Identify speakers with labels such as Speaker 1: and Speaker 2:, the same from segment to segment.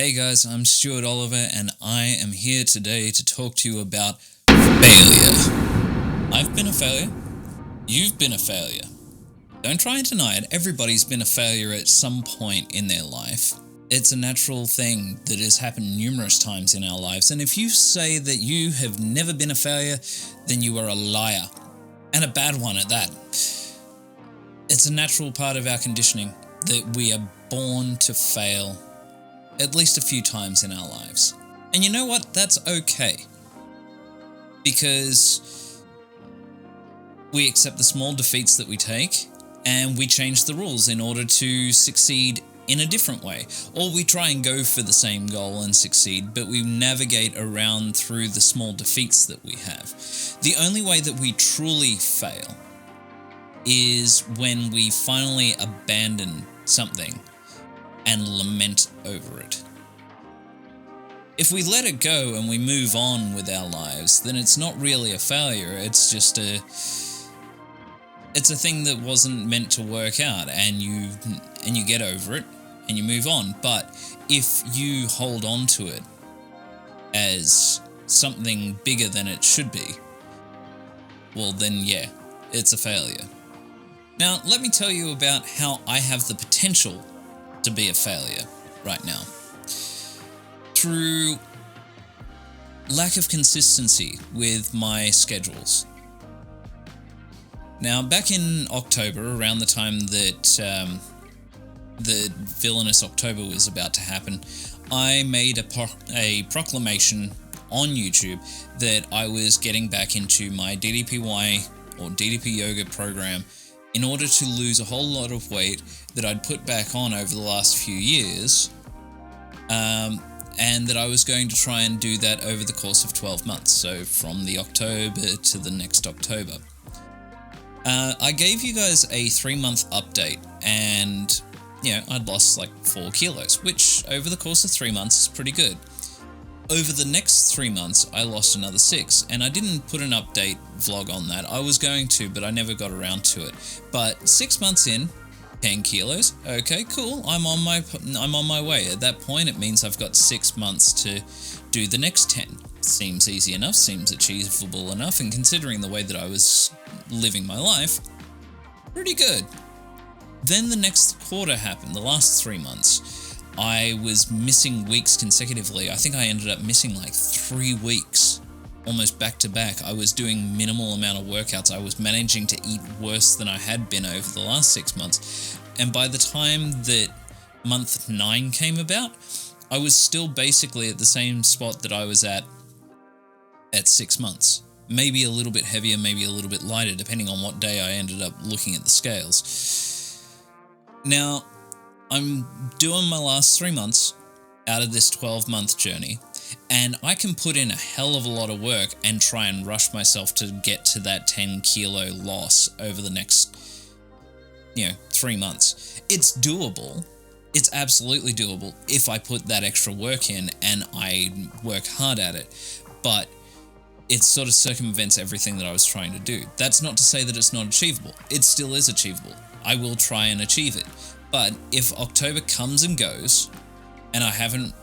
Speaker 1: Hey guys, I'm Stuart Oliver and I am here today to talk to you about failure. I've been a failure. You've been a failure. Don't try and deny it. Everybody's been a failure at some point in their life. It's a natural thing that has happened numerous times in our lives, and if you say that you have never been a failure, then you are a liar. And a bad one at that. It's a natural part of our conditioning that we are born to fail at least a few times in our lives. And you know what? That's okay. Because we accept the small defeats that we take and we change the rules in order to succeed in a different way. Or we try and go for the same goal and succeed, but we navigate around through the small defeats that we have. The only way that we truly fail is when we finally abandon something and lament over it. If we let it go and we move on with our lives, then it's not really a failure, it's just a thing that wasn't meant to work out, and you get over it and you move on. But if you hold on to it as something bigger than it should be, well then yeah, it's a failure. Now, let me tell you about how I have the potential to be a failure right now. Through lack of consistency with my schedules. Now, back in October, around the time that the villainous October was about to happen, I made a proclamation on YouTube that I was getting back into my DDPY or DDP yoga program in order to lose a whole lot of weight that I'd put back on over the last few years, and that I was going to try and do that over the course of 12 months, so from the October to the next October. I gave you guys a 3-month update, and I'd lost like 4 kilos, which over the course of 3 months is pretty good. Over the next 3 months, I lost another 6, and I didn't put an update vlog on that. I was going to, but I never got around to it. But 6 months in, 10 kilos. Okay, cool. I'm on my way. At that point, it means I've got 6 months to do the next 10. Seems easy enough, seems achievable enough, and considering the way that I was living my life, pretty good. Then the next quarter happened, the last 3 months. I was missing weeks consecutively. I think I ended up missing like 3 weeks, almost back to back. I was doing minimal amount of workouts. I was managing to eat worse than I had been over the last 6 months. And by the time that month 9 came about, I was still basically at the same spot that I was at 6 months. Maybe a little bit heavier, maybe a little bit lighter, depending on what day I ended up looking at the scales. Now, I'm doing my last 3 months out of this 12-month journey, and I can put in a hell of a lot of work and try and rush myself to get to that 10 kilo loss over the next, 3 months. It's doable. It's absolutely doable if I put that extra work in and I work hard at it, but it sort of circumvents everything that I was trying to do. That's not to say that it's not achievable. It still is achievable. I will try and achieve it. But if October comes and goes, and I haven't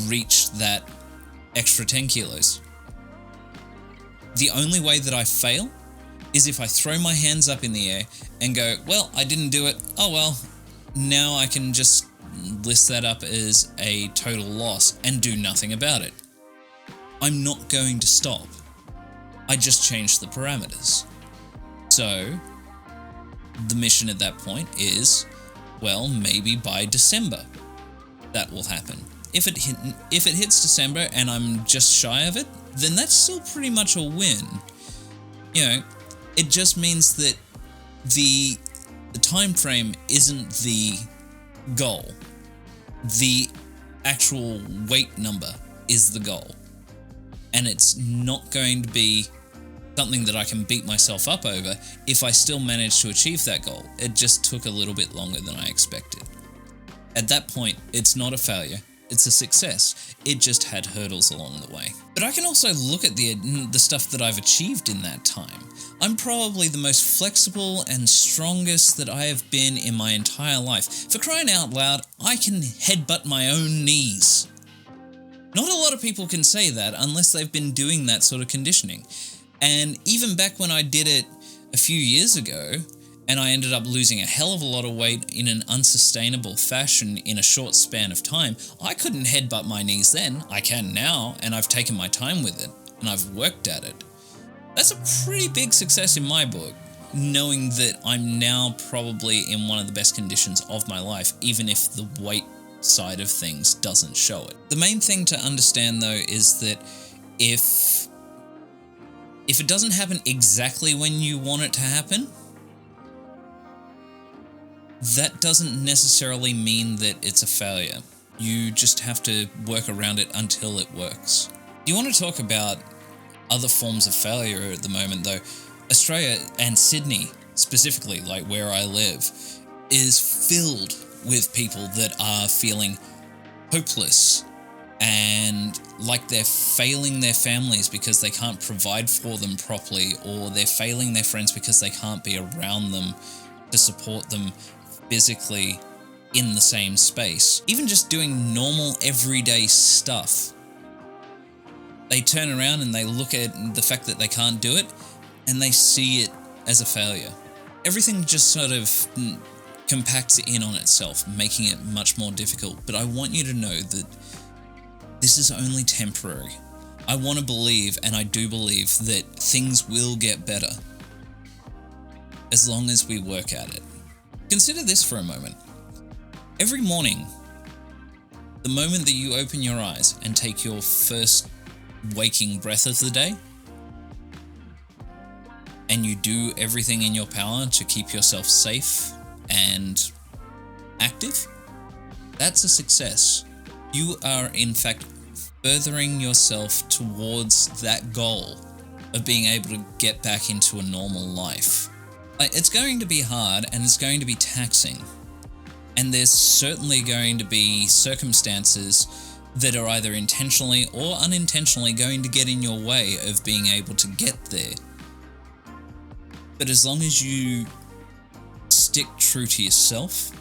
Speaker 1: reached that extra 10 kilos, the only way that I fail is if I throw my hands up in the air and go, well, I didn't do it, oh well, now I can just list that up as a total loss and do nothing about it. I'm not going to stop. I just changed the parameters. So, the mission at that point is, well, maybe by December that will happen. If it hits December and I'm just shy of it, then that's still pretty much a win. It just means that the time frame isn't the goal. The actual weight number is the goal. And it's not going to be something that I can beat myself up over if I still manage to achieve that goal. It just took a little bit longer than I expected. At that point, it's not a failure, it's a success. It just had hurdles along the way. But I can also look at the stuff that I've achieved in that time. I'm probably the most flexible and strongest that I have been in my entire life. For crying out loud, I can headbutt my own knees. Not a lot of people can say that unless they've been doing that sort of conditioning. And even back when I did it a few years ago, and I ended up losing a hell of a lot of weight in an unsustainable fashion in a short span of time, I couldn't headbutt my knees then. I can now, and I've taken my time with it, and I've worked at it. That's a pretty big success in my book, knowing that I'm now probably in one of the best conditions of my life, even if the weight side of things doesn't show it. The main thing to understand, though, is that if it doesn't happen exactly when you want it to happen, that doesn't necessarily mean that it's a failure. You just have to work around it until it works. You want to talk about other forms of failure at the moment, though. Australia and Sydney, specifically, like where I live, is filled with people that are feeling hopeless and like they're failing their families because they can't provide for them properly, or they're failing their friends because they can't be around them to support them physically in the same space. Even just doing normal everyday stuff, they turn around and they look at the fact that they can't do it and they see it as a failure. Everything just sort of compacts in on itself, making it much more difficult. But I want you to know that this is only temporary. I want to believe, and I do believe, that things will get better as long as we work at it. Consider this for a moment. Every morning, the moment that you open your eyes and take your first waking breath of the day, and you do everything in your power to keep yourself safe and active, that's a success. You are, in fact, furthering yourself towards that goal of being able to get back into a normal life. It's going to be hard and it's going to be taxing. And there's certainly going to be circumstances that are either intentionally or unintentionally going to get in your way of being able to get there. But as long as you stick true to yourself,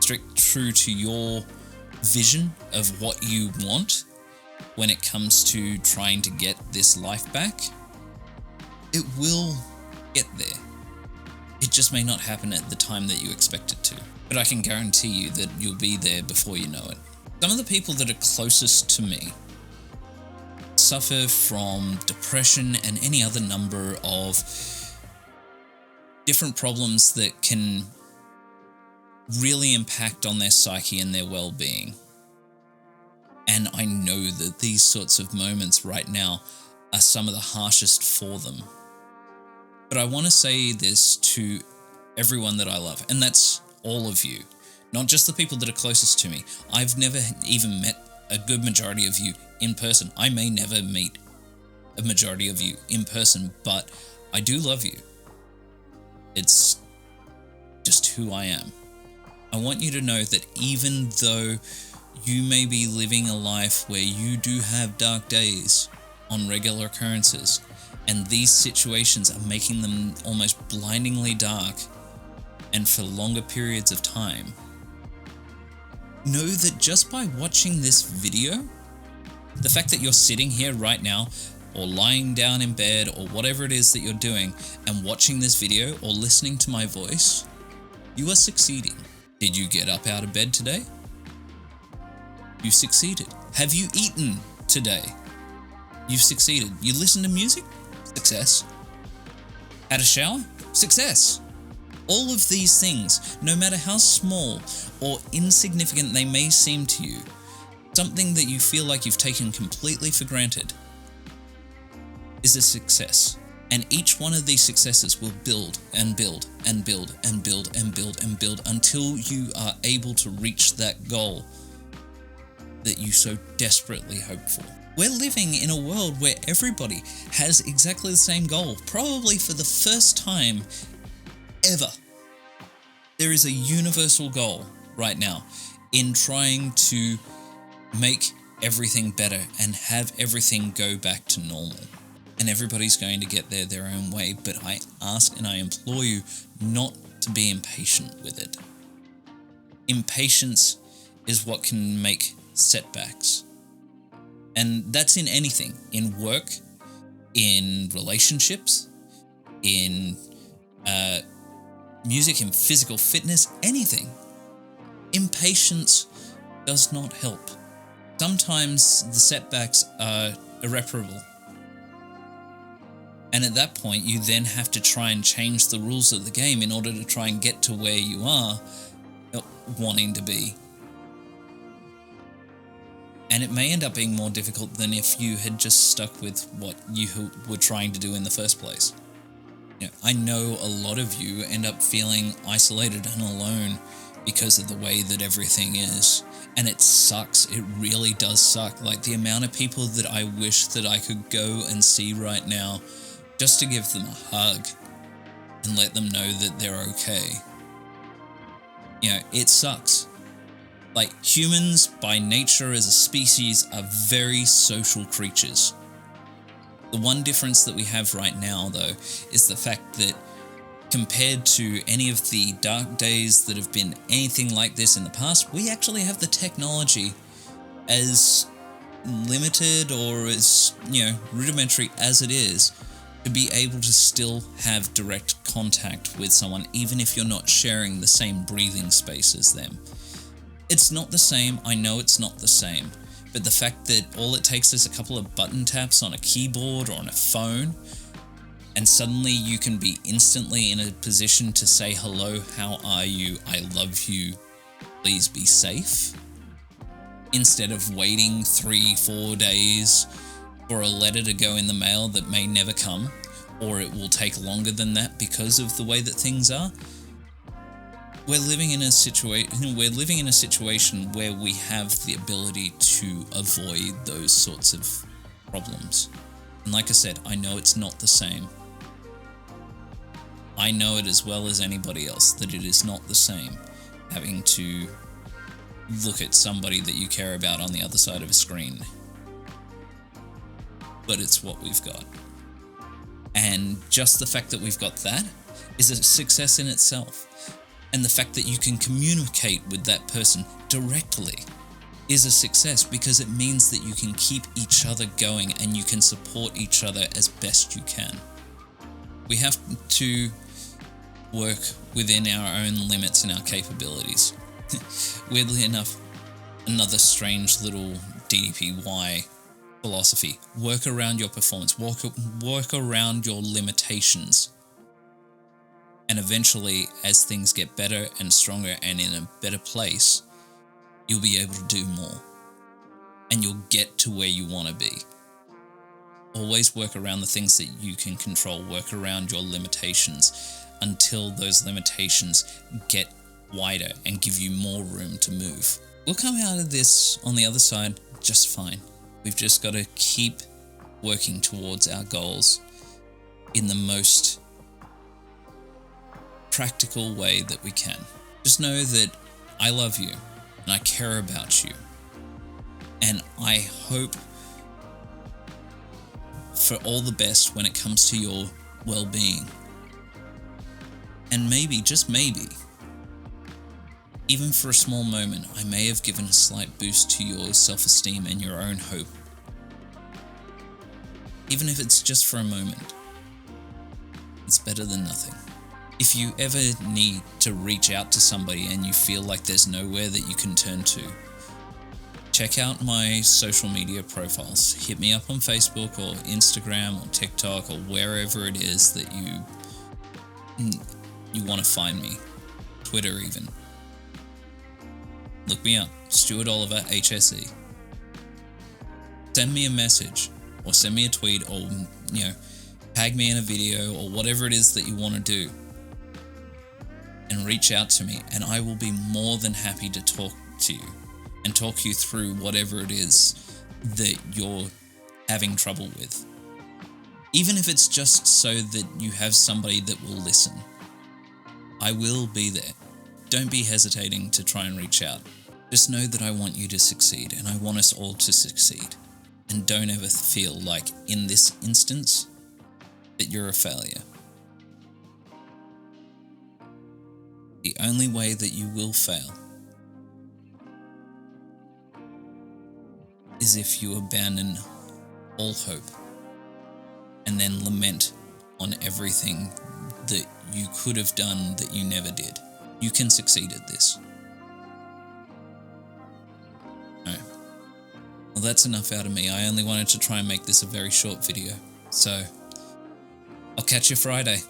Speaker 1: stick true to your vision of what you want when it comes to trying to get this life back, it will get there. It just may not happen at the time that you expect it to. But I can guarantee you that you'll be there before you know it. Some of the people that are closest to me suffer from depression and any other number of different problems that can really impact on their psyche and their well-being. And I know that these sorts of moments right now are some of the harshest for them. But I want to say this to everyone that I love, and that's all of you, not just the people that are closest to me. I've never even met a good majority of you in person. I may never meet a majority of you in person, but I do love you. It's just who I am. I want you to know that even though you may be living a life where you do have dark days on regular occurrences, and these situations are making them almost blindingly dark and for longer periods of time, know that just by watching this video, the fact that you're sitting here right now or lying down in bed or whatever it is that you're doing and watching this video or listening to my voice, you are succeeding. Did you get up out of bed today? You succeeded. Have you eaten today? You've succeeded. You listened to music? Success. Had a shower? Success. All of these things, no matter how small or insignificant they may seem to you, something that you feel like you've taken completely for granted, is a success. And each one of these successes will build and build and build and build and build and build until you are able to reach that goal that you so desperately hope for. We're living in a world where everybody has exactly the same goal, probably for the first time ever. There is a universal goal right now in trying to make everything better and have everything go back to normal. And everybody's going to get there their own way, but I ask and I implore you not to be impatient with it. Impatience is what can make setbacks. And that's in anything, in work, in relationships, in music, in physical fitness, anything. Impatience does not help. Sometimes the setbacks are irreparable. And at that point, you then have to try and change the rules of the game in order to try and get to where you are wanting to be. And it may end up being more difficult than if you had just stuck with what you were trying to do in the first place. I know a lot of you end up feeling isolated and alone because of the way that everything is. And it sucks. It really does suck. Like the amount of people that I wish that I could go and see right now just to give them a hug and let them know that they're okay. It sucks. Like, humans, by nature as a species, are very social creatures. The one difference that we have right now, though, is the fact that compared to any of the dark days that have been anything like this in the past, we actually have the technology, as limited or as, rudimentary as it is, to be able to still have direct contact with someone, even if you're not sharing the same breathing space as them. It's not the same, I know it's not the same, but the fact that all it takes is a couple of button taps on a keyboard or on a phone, and suddenly you can be instantly in a position to say hello, how are you, I love you, please be safe, instead of waiting 3-4 days for a letter to go in the mail that may never come, or it will take longer than that because of the way that things are. We're living in a situation where we have the ability to avoid those sorts of problems. And like I said, I know it's not the same. I know it as well as anybody else that it is not the same having to look at somebody that you care about on the other side of a screen. But it's what we've got. And just the fact that we've got that is a success in itself. And the fact that you can communicate with that person directly is a success, because it means that you can keep each other going and you can support each other as best you can. We have to work within our own limits and our capabilities. Weirdly enough, another strange little DDPY philosophy. Work around your performance. Work around your limitations. And eventually, as things get better and stronger and in a better place, you'll be able to do more. And you'll get to where you want to be. Always work around the things that you can control. Work around your limitations until those limitations get wider and give you more room to move. We'll come out of this on the other side just fine. We've just got to keep working towards our goals in the most practical way that we can. Just know that I love you and I care about you, and I hope for all the best when it comes to your well-being. And maybe, just maybe, even for a small moment, I may have given a slight boost to your self-esteem and your own hope. Even if it's just for a moment, it's better than nothing. If you ever need to reach out to somebody and you feel like there's nowhere that you can turn to, check out my social media profiles. Hit me up on Facebook or Instagram or TikTok or wherever it is that you want to find me. Twitter even. Look me up, Stuart Oliver, HSE. Send me a message or send me a tweet or, tag me in a video or whatever it is that you want to do. And reach out to me, and I will be more than happy to talk to you and talk you through whatever it is that you're having trouble with. Even if it's just so that you have somebody that will listen. I will be there. Don't be hesitating to try and reach out. Just know that I want you to succeed, and I want us all to succeed. And don't ever feel like, in this instance, that you're a failure. The only way that you will fail is if you abandon all hope and then lament on everything that you could have done that you never did. You can succeed at this. No. Well, that's enough out of me. I only wanted to try and make this a very short video. So, I'll catch you Friday.